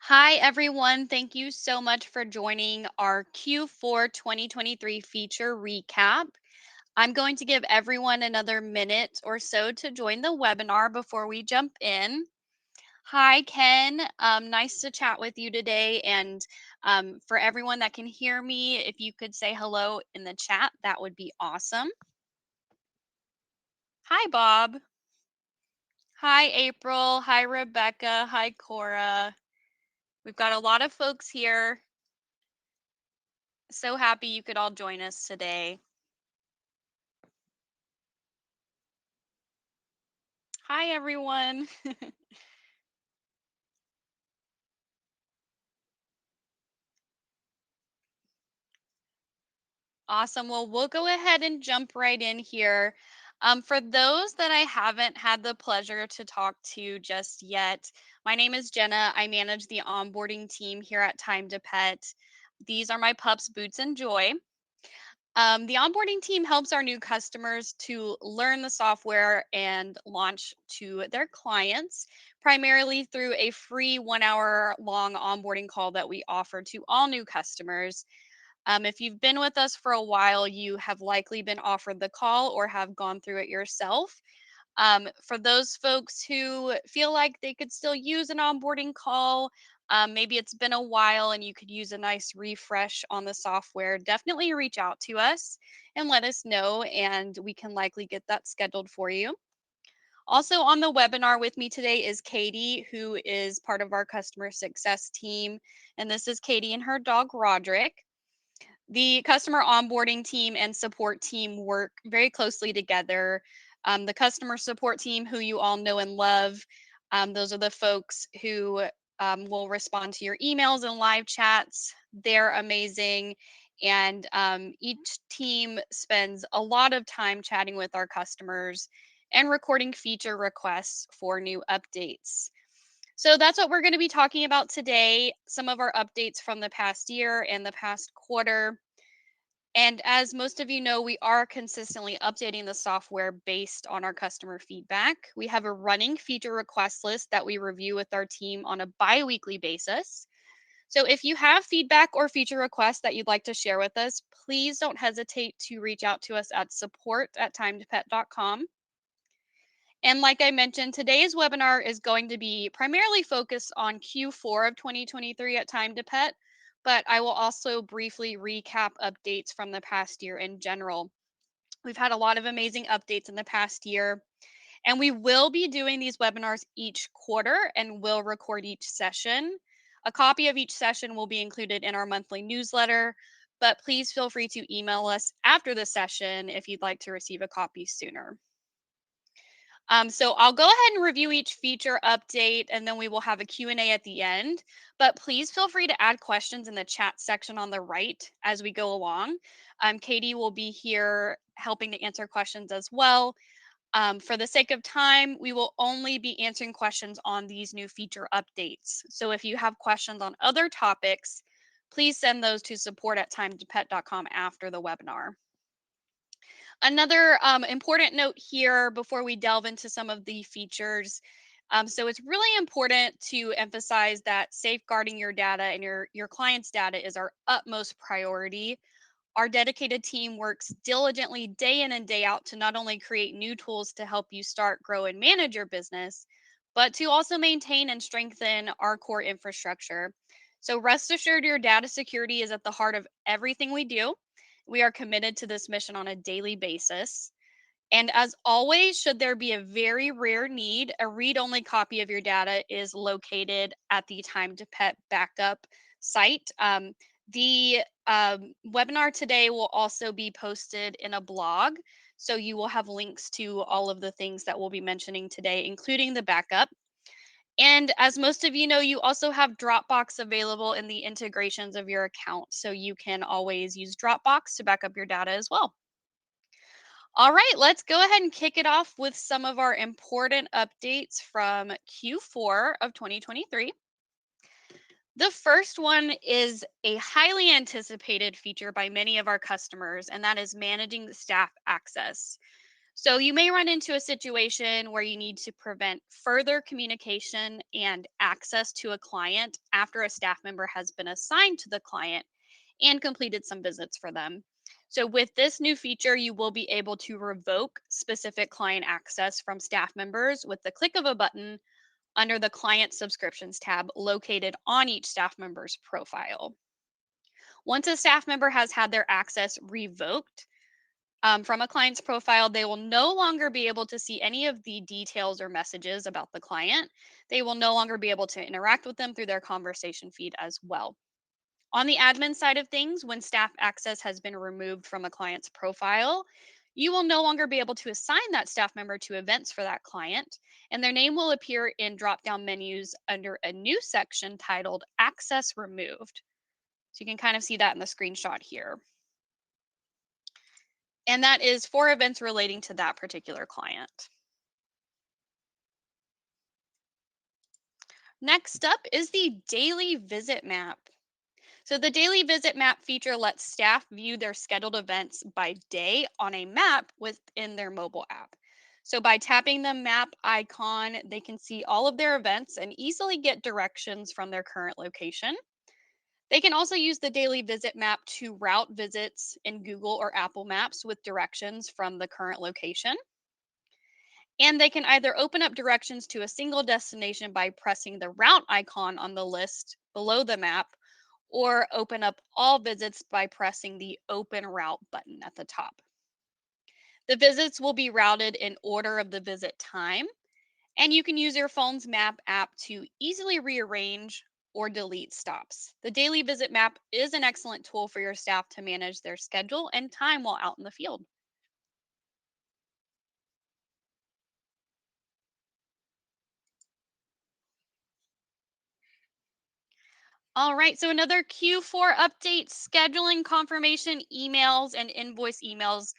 Hi, everyone. Thank you so much for joining our Q4 2023 feature recap. I'm going to give everyone another minute or so to join the webinar before we jump in. Hi, Ken. Nice to chat with you today. And for everyone that can hear me, if you could say hello in the chat, that would be awesome. Hi, Bob. Hi, April. Hi, Rebecca. Hi, Cora. We've got a lot of folks here. So happy you could all join us today. Hi, everyone. Awesome. Well, we'll go ahead and jump right in here. For those that I haven't had the pleasure to talk to just yet, my name is Jenna. I manage the onboarding team here at Time to Pet. These are my pups, Boots and Joy. The onboarding team helps our new customers to learn the software and launch to their clients, primarily through a free 1 hour long onboarding call that we offer to all new customers. If you've been with us for a while, you have likely been offered the call or have gone through it yourself. For those folks who feel like they could still use an onboarding call, maybe it's been a while and you could use a nice refresh on the software, definitely reach out to us and let us know, and we can likely get that scheduled for you. Also, on the webinar with me today is Katie, who is part of our customer success team. And this is Katie and her dog, Roderick. The customer onboarding team and support team work very closely together. The customer support team, who you all know and love, those are the folks who will respond to your emails and live chats. They're amazing. And each team spends a lot of time chatting with our customers and recording feature requests for new updates. So that's what we're going to be talking about today, some of our updates from the past year and the past quarter. And as most of you know, we are consistently updating the software based on our customer feedback. We have a running feature request list that we review with our team on a bi weekly basis. So if you have feedback or feature requests that you'd like to share with us, please don't hesitate to reach out to us at support@timetopet.com. And like I mentioned, today's webinar is going to be primarily focused on Q4 of 2023 at Time to Pet, but I will also briefly recap updates from the past year in general. We've had a lot of amazing updates in the past year, and we will be doing these webinars each quarter and will record each session. A copy of each session will be included in our monthly newsletter, but please feel free to email us after the session if you'd like to receive a copy sooner. So I'll go ahead and review each feature update, and then we will have a Q&A at the end. But please feel free to add questions in the chat section on the right as we go along. Katie will be here helping to answer questions as well. For the sake of time, we will only be answering questions on these new feature updates. So if you have questions on other topics, please send those to support@timetopet.com after the webinar. Another important note here before we delve into some of the features. So it's really important to emphasize that safeguarding your data and your client's data is our utmost priority. Our dedicated team works diligently day in and day out to not only create new tools to help you start, grow, and manage your business, but to also maintain and strengthen our core infrastructure. So rest assured, your data security is at the heart of everything we do. We are committed to this mission on a daily basis. And as always, should there be a very rare need, a read only copy of your data is located at the Time to Pet backup site. The webinar today will also be posted in a blog. So you will have links to all of the things that we'll be mentioning today, including the backup. And as most of you know, you also have Dropbox available in the integrations of your account. So you can always use Dropbox to back up your data as well. All right, let's go ahead and kick it off with some of our important updates from Q4 of 2023. The first one is a highly anticipated feature by many of our customers, and that is managing the staff access. So you may run into a situation where you need to prevent further communication and access to a client after a staff member has been assigned to the client and completed some visits for them. So, with this new feature, you will be able to revoke specific client access from staff members with the click of a button under the Client Subscriptions tab located on each staff member's profile. Once a staff member has had their access revoked from a client's profile, they will no longer be able to see any of the details or messages about the client. They will no longer be able to interact with them through their conversation feed as well. On the admin side of things, when staff access has been removed from a client's profile, you will no longer be able to assign that staff member to events for that client, and their name will appear in drop down menus under a new section titled Access Removed. So you can kind of see that in the screenshot here. And that is for events relating to that particular client. Next up is the daily visit map. So the daily visit map feature lets staff view their scheduled events by day on a map within their mobile app. So by tapping the map icon, they can see all of their events and easily get directions from their current location. They can also use the daily visit map to route visits in Google or Apple Maps with directions from the current location. And they can either open up directions to a single destination by pressing the route icon on the list below the map, or open up all visits by pressing the Open Route button at the top. The visits will be routed in order of the visit time, and you can use your phone's map app to easily rearrange or delete stops. The daily visit map is an excellent tool for your staff to manage their schedule and time while out in the field. All right, so another Q4 update, scheduling confirmation emails and invoice emails.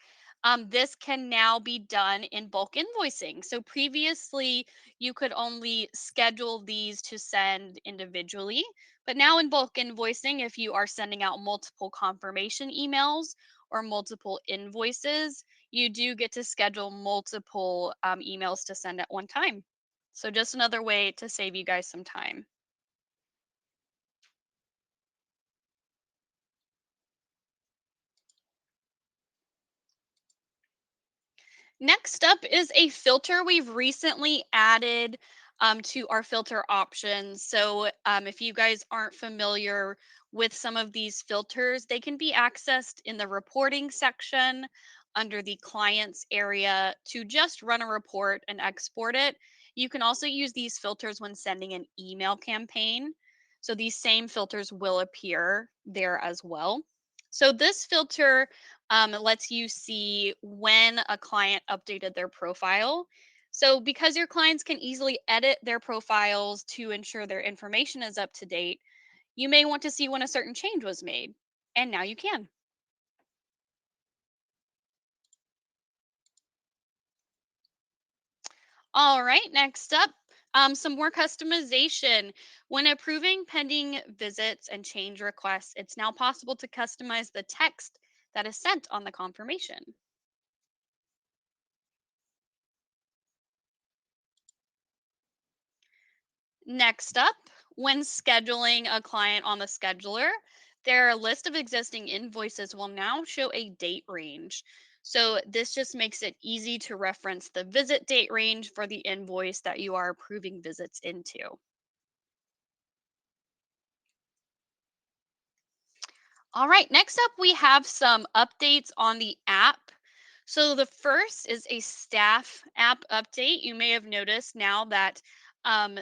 This can now be done in bulk invoicing. So previously, you could only schedule these to send individually, but now in bulk invoicing, if you are sending out multiple confirmation emails or multiple invoices, you do get to schedule multiple emails to send at one time. So just another way to save you guys some time. Next up is a filter we've recently added to our filter options. So, if you guys aren't familiar with some of these filters, they can be accessed in the reporting section under the clients area to just run a report and export it. You can also use these filters when sending an email campaign. So, these same filters will appear there as well. So, this filter it lets you see when a client updated their profile. So, because your clients can easily edit their profiles to ensure their information is up to date, you may want to see when a certain change was made. And now you can. All right, next up, some more customization. When approving pending visits and change requests, it's now possible to customize the text that is sent on the confirmation. Next up, when scheduling a client on the scheduler, their list of existing invoices will now show a date range. So, this just makes it easy to reference the visit date range for the invoice that you are approving visits into. All right, next up, we have some updates on the app. So, the first is a staff app update. You may have noticed now that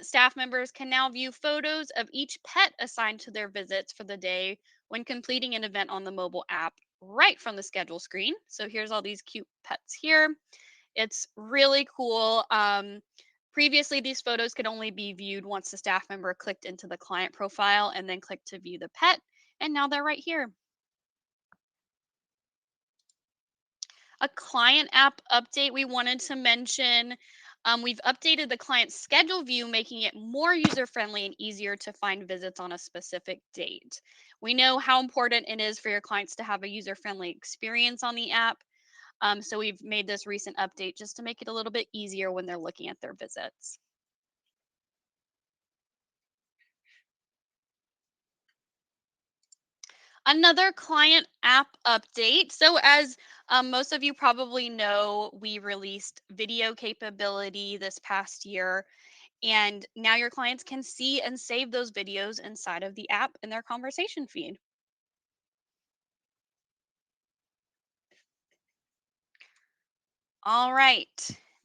staff members can now view photos of each pet assigned to their visits for the day when completing an event on the mobile app right from the schedule screen. So, here's all these cute pets here. It's really cool. Previously, these photos could only be viewed once the staff member clicked into the client profile and then clicked to view the pet. And now they're right here. A client app update we wanted to mention. We've updated the client schedule view, making it more user friendly and easier to find visits on a specific date. We know how important it is for your clients to have a user friendly experience on the app. So we've made this recent update just to make it a little bit easier when they're looking at their visits. Another client app update. So, as most of you probably know, we released video capability this past year, and now your clients can see and save those videos inside of the app in their conversation feed. All right.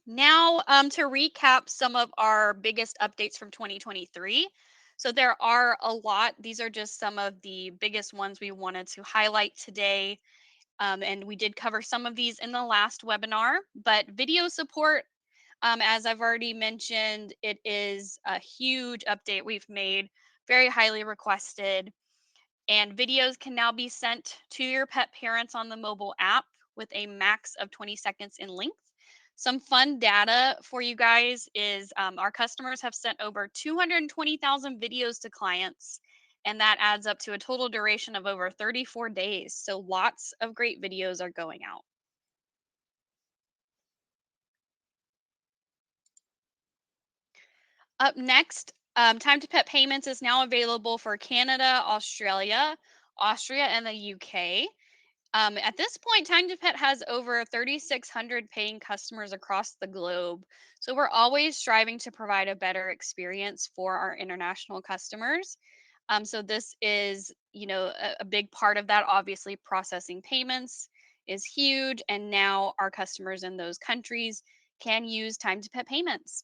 Now, to recap some of our biggest updates from 2023. So, there are a lot. These are just some of the biggest ones we wanted to highlight today. And we did cover some of these in the last webinar, but video support, as I've already mentioned, it is a huge update we've made, very highly requested. And videos can now be sent to your pet parents on the mobile app with a max of 20 seconds in length. Some fun data for you guys is our customers have sent over 220,000 videos to clients, and that adds up to a total duration of over 34 days. So lots of great videos are going out. Up next, Time to Pet Payments is now available for Canada, Australia, Austria, and the UK. At this point, Time to Pet has over 3,600 paying customers across the globe. So we're always striving to provide a better experience for our international customers. So this is, a big part of that. Obviously, processing payments is huge, and now our customers in those countries can use Time to Pet payments.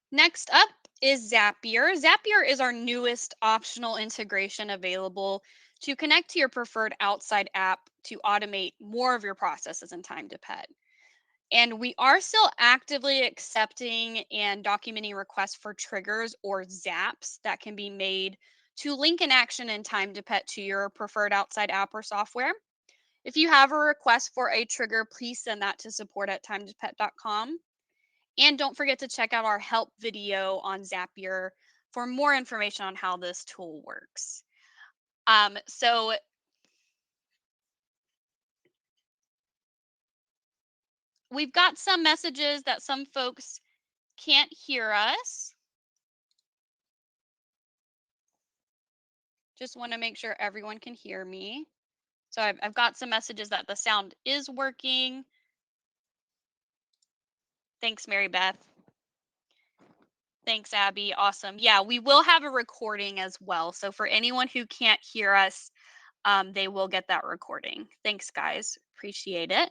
Next up is Zapier. Zapier is our newest optional integration available to connect to your preferred outside app to automate more of your processes in Time to Pet. And we are still actively accepting and documenting requests for triggers or zaps that can be made to link an action in Time to Pet to your preferred outside app or software. If you have a request for a trigger, please send that to support at timetopet.com. And don't forget to check out our help video on Zapier for more information on how this tool works. So we've got some messages that some folks can't hear us. Just want to make sure everyone can hear me. So I've got some messages that the sound is working. Thanks, Mary Beth. Thanks, Abby. Awesome. Yeah, we will have a recording as well. So for anyone who can't hear us, they will get that recording. Thanks, guys. Appreciate it.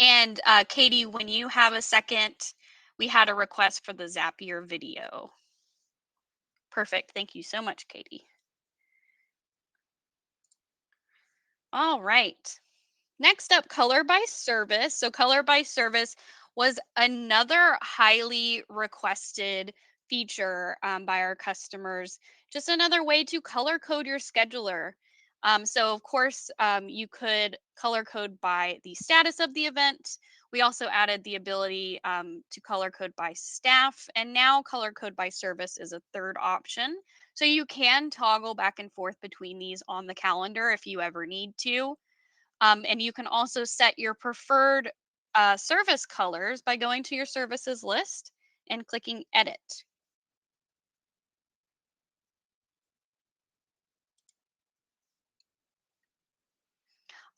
And Katie, when you have a second, we had a request for the Zapier video. Perfect. Thank you so much, Katie. All right. Next up, color by service. So, color by service was another highly requested feature by our customers. Just another way to color code your scheduler. So, of course, you could color code by the status of the event. We also added the ability to color code by staff, and now color code by service is a third option. So, you can toggle back and forth between these on the calendar if you ever need to. And you can also set your preferred service colors by going to your services list and clicking edit.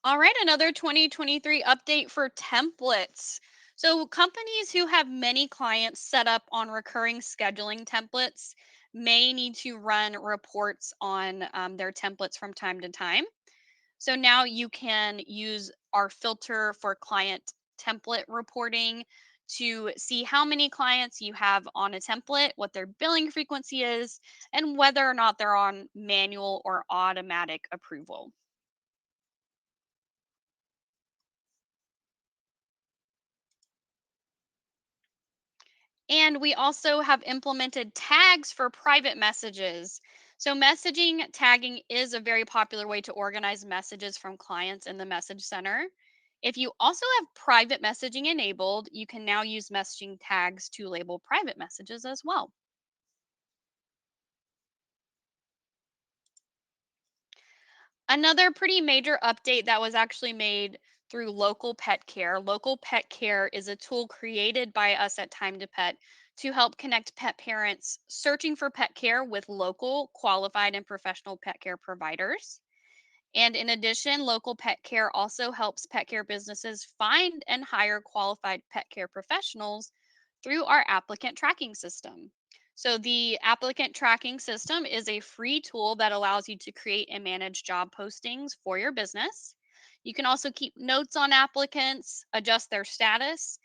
All right, another 2023 update for templates. So, companies who have many clients set up on recurring scheduling templates may need to run reports on their templates from time to time. So now you can use our filter for client template reporting to see how many clients you have on a template, what their billing frequency is, and whether or not they're on manual or automatic approval. And we also have implemented tags for private messages. So, messaging tagging is a very popular way to organize messages from clients in the message center. If you also have private messaging enabled, you can now use messaging tags to label private messages as well. Another pretty major update that was actually made through Local Pet Care. Local Pet Care is a tool created by us at Time to Pet to help connect pet parents searching for pet care with local, qualified, and professional pet care providers. And in addition, Local Pet Care also helps pet care businesses find and hire qualified pet care professionals through our applicant tracking system. So, the applicant tracking system is a free tool that allows you to create and manage job postings for your business. You can also keep notes on applicants, adjust their status,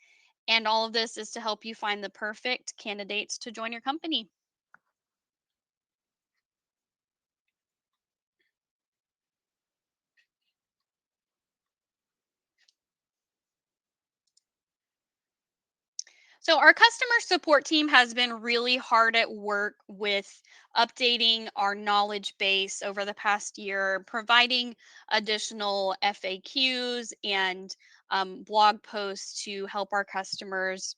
and all of this is to help you find the perfect candidates to join your company. So, our customer support team has been really hard at work with updating our knowledge base over the past year, providing additional FAQs and blog posts to help our customers.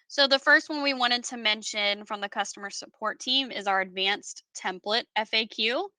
So, the first one we wanted to mention from the customer support team is our advanced template FAQ.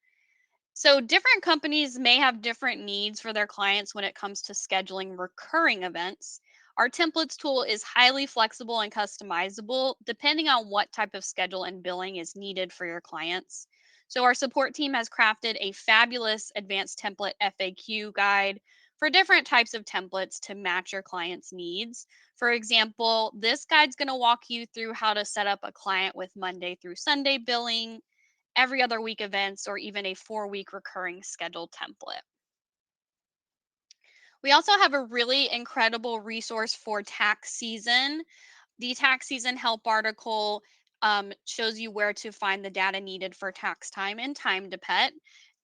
So, different companies may have different needs for their clients when it comes to scheduling recurring events. Our templates tool is highly flexible and customizable depending on what type of schedule and billing is needed for your clients. So, our support team has crafted a fabulous advanced template FAQ guide for different types of templates to match your client's needs. For example, this guide's going to walk you through how to set up a client with Monday through Sunday billing, every other week events, or even a 4-week recurring schedule template. We also have a really incredible resource for tax season. The tax season help article shows you where to find the data needed for tax time and time to pet.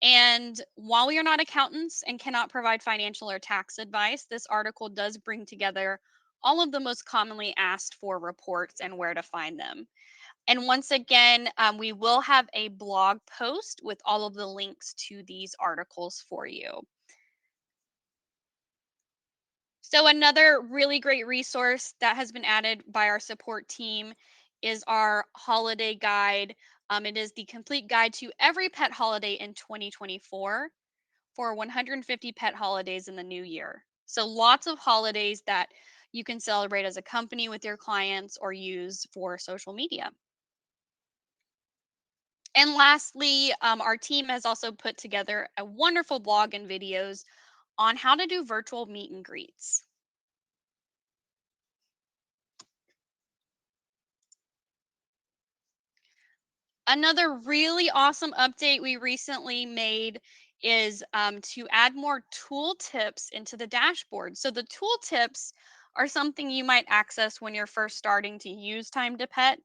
And while we are not accountants and cannot provide financial or tax advice, this article does bring together all of the most commonly asked for reports and where to find them. And once again, we will have a blog post with all of the links to these articles for you. So, another really great resource that has been added by our support team is our holiday guide. It is the complete guide to every pet holiday in 2024 for 150 pet holidays in the new year. So, lots of holidays that you can celebrate as a company with your clients or use for social media. And lastly, our team has also put together a wonderful blog and videos on how to do virtual meet and greets. Another really awesome update we recently made is to add more tool tips into the dashboard. So, the tool tips are something you might access when you're first starting to use Time to Pet.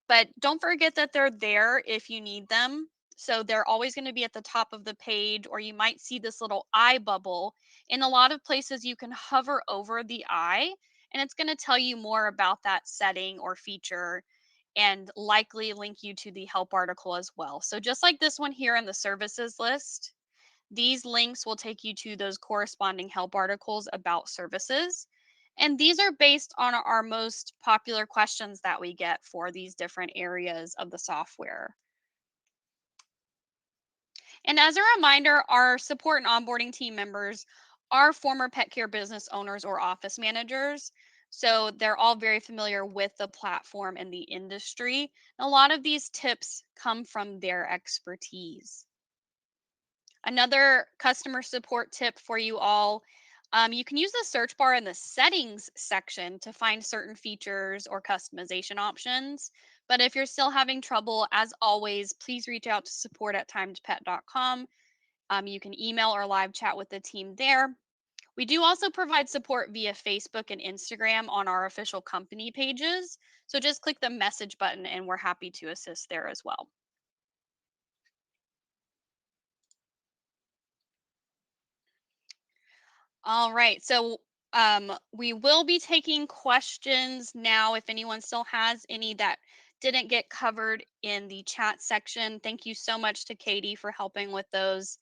But don't forget that they're there if you need them. So they're always going to be at the top of the page, or you might see this little eye bubble. In a lot of places, you can hover over the eye, and it's going to tell you more about that setting or feature and likely link you to the help article as well. So, just like this one here in the services list, these links will take you to those corresponding help articles about services. And these are based on our most popular questions that we get for these different areas of the software. And as a reminder, our support and onboarding team members are former pet care business owners or office managers. So they're all very familiar with the platform and the industry. A lot of these tips come from their expertise. Another customer support tip for you all, you can use the search bar in the settings section to find certain features or customization options. But if you're still having trouble, as always, please reach out to support at timetopet.com. You can email or live chat with the team there. We do also provide support via Facebook and Instagram on our official company pages. So just click the message button and we're happy to assist there as well. All right. So we will be taking questions now if anyone still has any that didn't get covered in the chat section. Thank you so much to Katie for helping with those.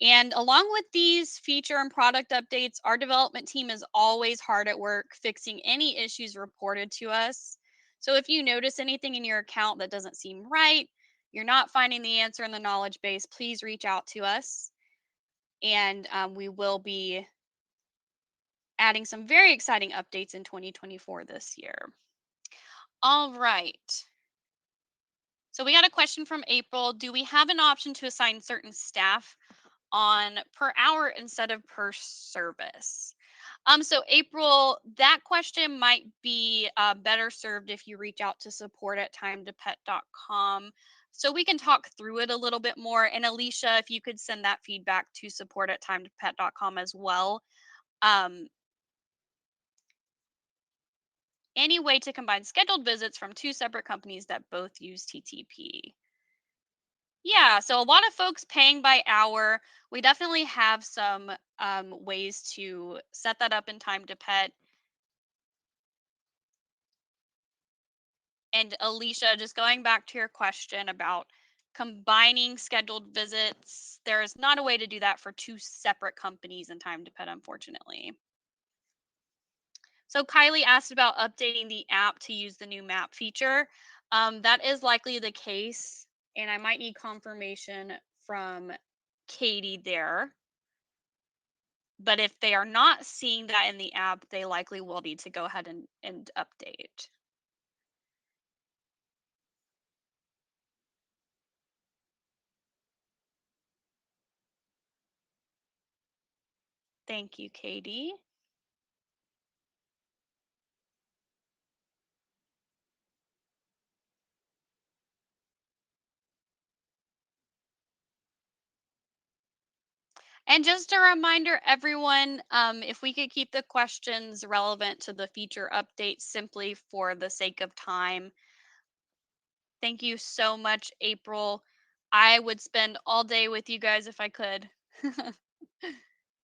And along with these feature and product updates, our development team is always hard at work fixing any issues reported to us. So if you notice anything in your account that doesn't seem right, you're not finding the answer in the knowledge base, please reach out to us. and we will be adding some very exciting updates in 2024 this year. All right. So we got a question from April. Do we have an option to assign certain staff on per hour instead of per service? So April, that question might be better served if you reach out to support at timetopet.com so we can talk through it a little bit more. And Alicia, if you could send that feedback to support at timetopet.com as well. Um, any way to combine scheduled visits from two separate companies that both use TTP? Yeah, so a lot of folks paying by hour. We definitely have some ways to set that up in Time to Pet. And Alicia, just going back to your question about combining scheduled visits, there is not a way to do that for two separate companies in Time to Pet, unfortunately. So Kylie asked about updating the app to use the new map feature. That is likely the case, and I might need confirmation from Katie there. But if they are not seeing that in the app, they likely will need to go ahead and update. Thank you, Katie. And just a reminder, everyone, if we could keep the questions relevant to the feature update simply for the sake of time. Thank you so much, April. I would spend all day with you guys if I could.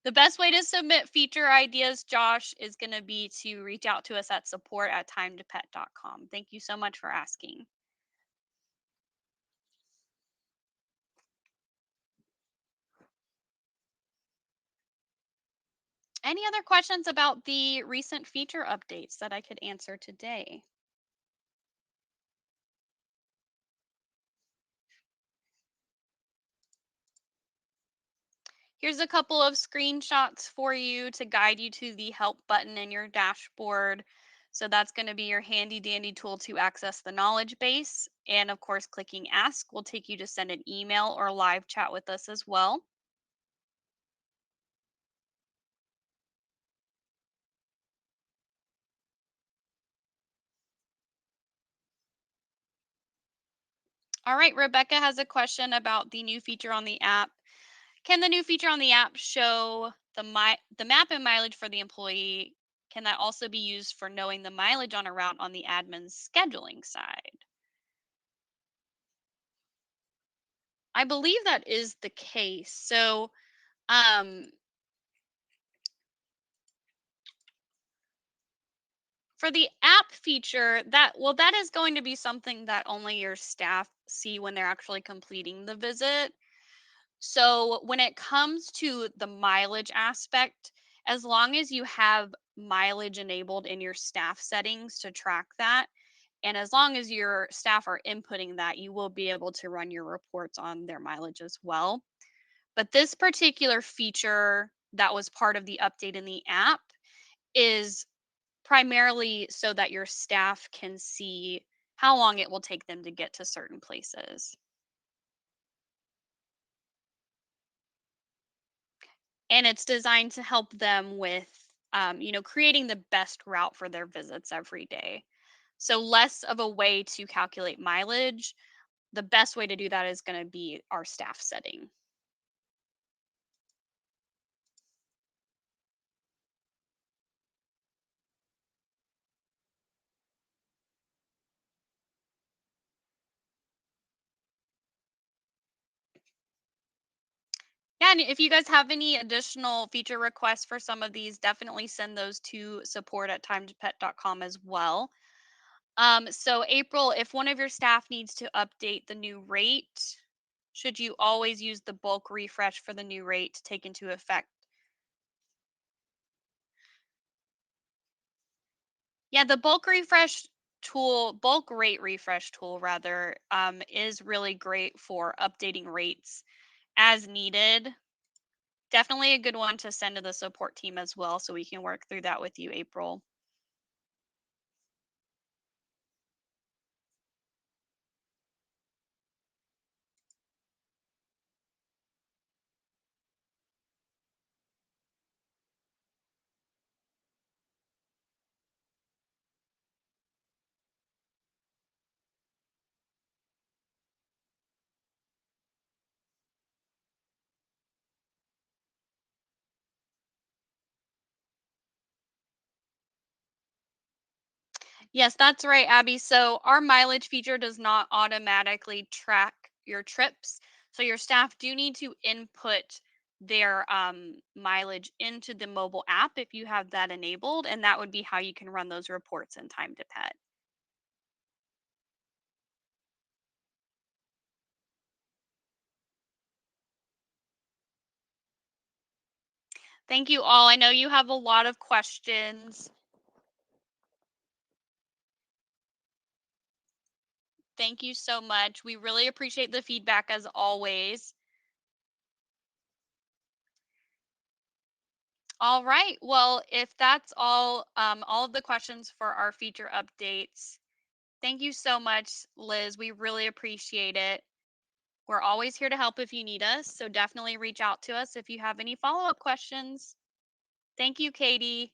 The best way to submit feature ideas, Josh, is going to be to reach out to us at support@timetopet.com. Thank you so much for asking. Any other questions about the recent feature updates that I could answer today? Here's a couple of screenshots for you to guide you to the help button in your dashboard. So that's going to be your handy dandy tool to access the knowledge base. And of course, clicking ask will take you to send an email or live chat with us as well. All right, Rebecca has a question about the new feature on the app. Can the new feature on the app show the map and mileage for the employee? Can that also be used for knowing the mileage on a route on the admin's scheduling side? I believe that is the case. So, um, for the app feature, that is going to be something that only your staff see when they're actually completing the visit. So when it comes to the mileage aspect, as long as you have mileage enabled in your staff settings to track that, and as long as your staff are inputting that, you will be able to run your reports on their mileage as well. But this particular feature that was part of the update in the app is primarily so that your staff can see how long it will take them to get to certain places. And it's designed to help them with creating the best route for their visits every day. So less of a way to calculate mileage. The best way to do that is going to be our staff setting. Yeah, and if you guys have any additional feature requests for some of these, definitely send those to support@timetopet.com as well. So April, if one of your staff needs to update the new rate, should you always use the bulk refresh for the new rate to take into effect? Yeah, the bulk rate refresh tool rather, is really great for updating rates as needed. Definitely a good one to send to the support team as well so we can work through that with you, April. Yes, that's right, Abby. So our mileage feature does not automatically track your trips. So your staff do need to input their mileage into the mobile app if you have that enabled, and that would be how you can run those reports in Time to Pet. Thank you all. I know you have a lot of questions. Thank you so much. We really appreciate the feedback as always. All right. Well, if that's all of the questions for our feature updates. Thank you so much, Liz. We really appreciate it. We're always here to help if you need us. So definitely reach out to us if you have any follow up questions. Thank you, Katie.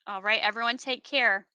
All right, everyone, take care.